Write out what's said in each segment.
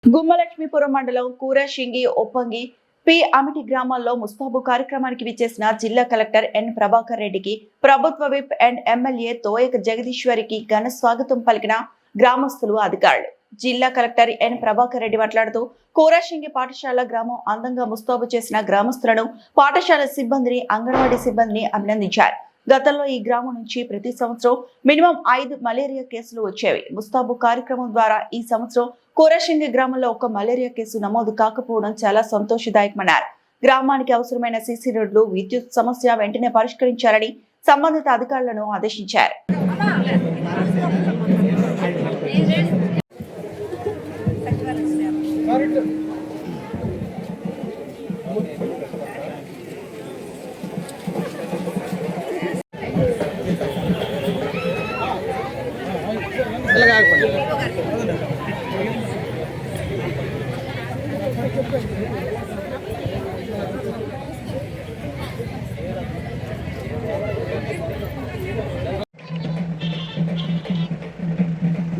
గుమ్మలక్ష్మీపురం మండలం కూరశింగి ఒప్పంగి పి అమిటి గ్రామాల్లో ముస్తాబు కార్యక్రమానికి విచ్చేసిన జిల్లా కలెక్టర్ ఎన్ ప్రభాకర్ రెడ్డికి ప్రభుత్వ విప్ అండ్ ఎమ్మెల్యే తోయక జగదీశ్వరికి ఘన స్వాగతం పలికిన గ్రామస్తులు అధికారులు. జిల్లా కలెక్టర్ ఎన్ ప్రభాకర్ రెడ్డి మాట్లాడుతూ కూరశింగి పాఠశాల గ్రామం అందంగా ముస్తాబు చేసిన గ్రామస్తులను, పాఠశాల సిబ్బందిని, అంగన్వాడీ సిబ్బందిని అభినందించారు. గతంలో ఈ గ్రామం నుంచి ప్రతి సంవత్సరం మినిమం 5 మలేరియా కేసులు వచ్చేవి. ముస్తాబు కార్యక్రమం ద్వారా ఈ సంవత్సరం కూరశింగి గ్రామంలో ఒక మలేరియా కేసు నమోదు కాకపోవడం చాలా సంతోషదాయకమన్నారు. గ్రామానికి అవసరమైన సీసీ రోడ్లు, విద్యుత్ సమస్య వెంటనే పరిష్కరించాలని సంబంధిత అధికారులను ఆదేశించారు.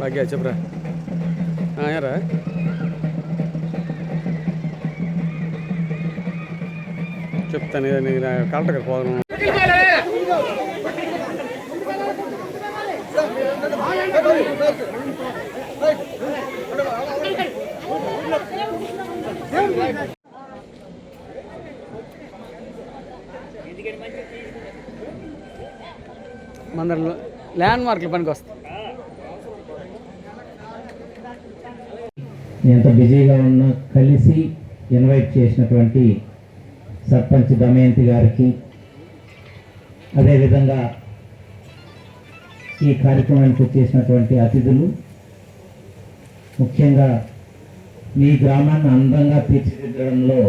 భాగ్య చెప్పరా యారా చెప్తాను కలెక్టర్ పోదాం. మన ల్యాండ్ మార్క్ల పనికి వస్తాయి. ఎంత బిజీగా ఉన్నా కలిసి ఇన్వైట్ చేసినటువంటి సర్పంచ్ దమయంతి గారికి, అదేవిధంగా ఈ కార్యక్రమానికి వచ్చేసినటువంటి అతిథులు, ముఖ్యంగా మీ గ్రామాన్ని అందంగా తీర్చిదిద్దడంలో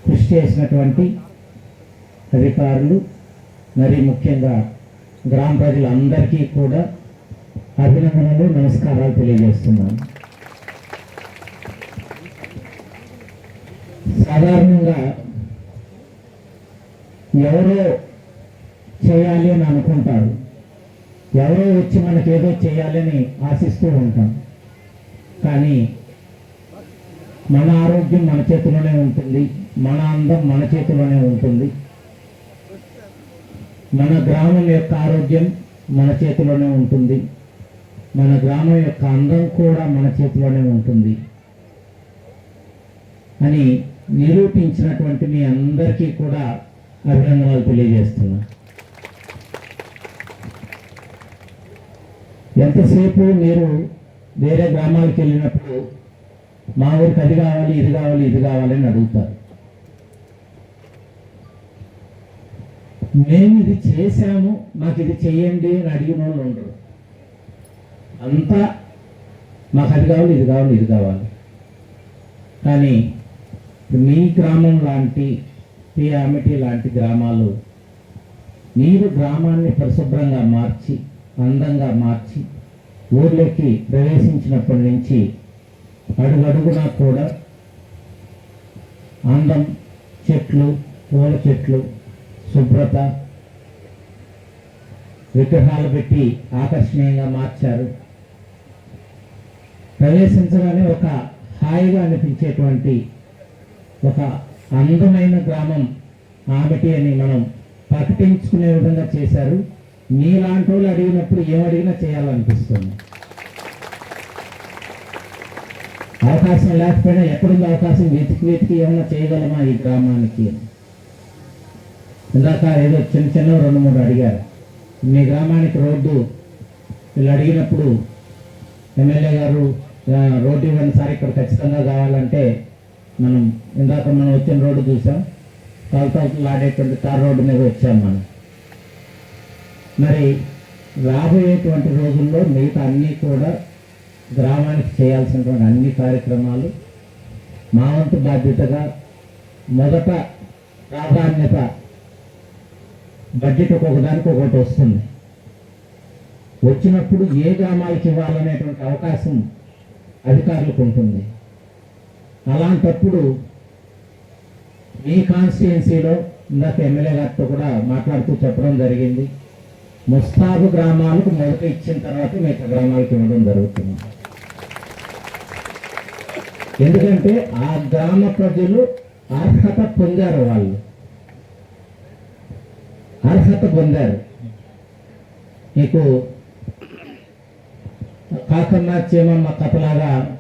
కృషి చేసినటువంటి అధికారులు, మరి ముఖ్యంగా గ్రామ ప్రజలందరికీ కూడా అభినందనలు, నమస్కారాలు తెలియజేస్తున్నాను. సాధారణంగా ఎవరో చేయాలి అని అనుకుంటారు, ఎవరో వచ్చి మనకి ఏదో చేయాలని ఆశిస్తూ ఉంటాం. కానీ మన ఆరోగ్యం మన చేతిలోనే ఉంటుంది, మన అందం మన చేతిలోనే ఉంటుంది, మన గ్రామం యొక్క ఆరోగ్యం మన చేతిలోనే ఉంటుంది, మన గ్రామం యొక్క అందం కూడా మన చేతిలోనే ఉంటుంది అని నిరూపించినటువంటి మీ అందరికీ కూడా అభినందనలు తెలియజేస్తున్నా. ఎంతసేపు మీరు వేరే గ్రామాలకు వెళ్ళినప్పుడు మా ఊరికి అది కావాలి, ఇది కావాలి, ఇది కావాలని అడుగుతారు. మేము ఇది చేశాము, మాకు ఇది చెయ్యండి అని అడిగిన వాళ్ళు ఉండరు. అంతా మాకు అది కావాలి, ఇది కావాలి, ఇది కావాలి. కానీ మీ గ్రామం లాంటి, పి అమిటి లాంటి గ్రామాలు, మీరు గ్రామాన్ని పరిశుభ్రంగా మార్చి, అందంగా మార్చి, ఊర్లోకి ప్రవేశించినప్పటి నుంచి అడుగడుగునా కూడా అందం, చెట్లు, పూల చెట్లు, శుభ్రత, విగ్రహాలు పెట్టి ఆకర్షణీయంగా మార్చారు. ప్రవేశించగానే ఒక హాయిగా అనిపించేటువంటి ఒక అందమైన గ్రామం ఆమెటి అని మనం ప్రకటించుకునే విధంగా చేశారు. మీలాంటి వాళ్ళు అడిగినప్పుడు ఏమడిగినా చేయాలనిపిస్తుంది. అవకాశం లేకపోయినా ఎక్కడుంది అవకాశం వెతికి ఏమైనా చేయగలమా ఈ గ్రామానికి. ఇందాక ఏదో చిన్న 2-3 అడిగారు. మీ గ్రామానికి రోడ్డు వీళ్ళు అడిగినప్పుడు ఎమ్మెల్యే గారు రోడ్డు ఇవ్వండి సార్, ఇక్కడ ఖచ్చితంగా కావాలంటే మనం వచ్చిన రోడ్డు చూసాం, తలతలు ఆడేటువంటి తార్ రోడ్డు మీద వచ్చాం మనం. మరి రాబోయేటువంటి రోజుల్లో మిగతా అన్నీ కూడా గ్రామానికి చేయాల్సినటువంటి అన్ని కార్యక్రమాలు మా వంతు బాధ్యతగా మొదట ప్రాధాన్యత బడ్జెట్ ఒక్కొక్కదానికి ఒకటి వస్తుంది. వచ్చినప్పుడు ఏ గ్రామాలకు ఇవ్వాలనేటువంటి అవకాశం అధికారులకు ఉంటుంది. అలాంటప్పుడు మీ కాన్స్టిట్యుయెన్సీలో ఇందాక ఎమ్మెల్యే గారితో కూడా మాట్లాడుతూ చెప్పడం జరిగింది, ముస్తాబు గ్రామాలకు మొదట ఇచ్చిన తర్వాత మిగతా గ్రామాలకు ఇవ్వడం జరుగుతుంది. ఎందుకంటే ఆ గ్రామ ప్రజలు అర్హత పొందారు, వాళ్ళు అర్హత పొందారు. మీకు కాకమ్మ చేమమ్మ కథలాగా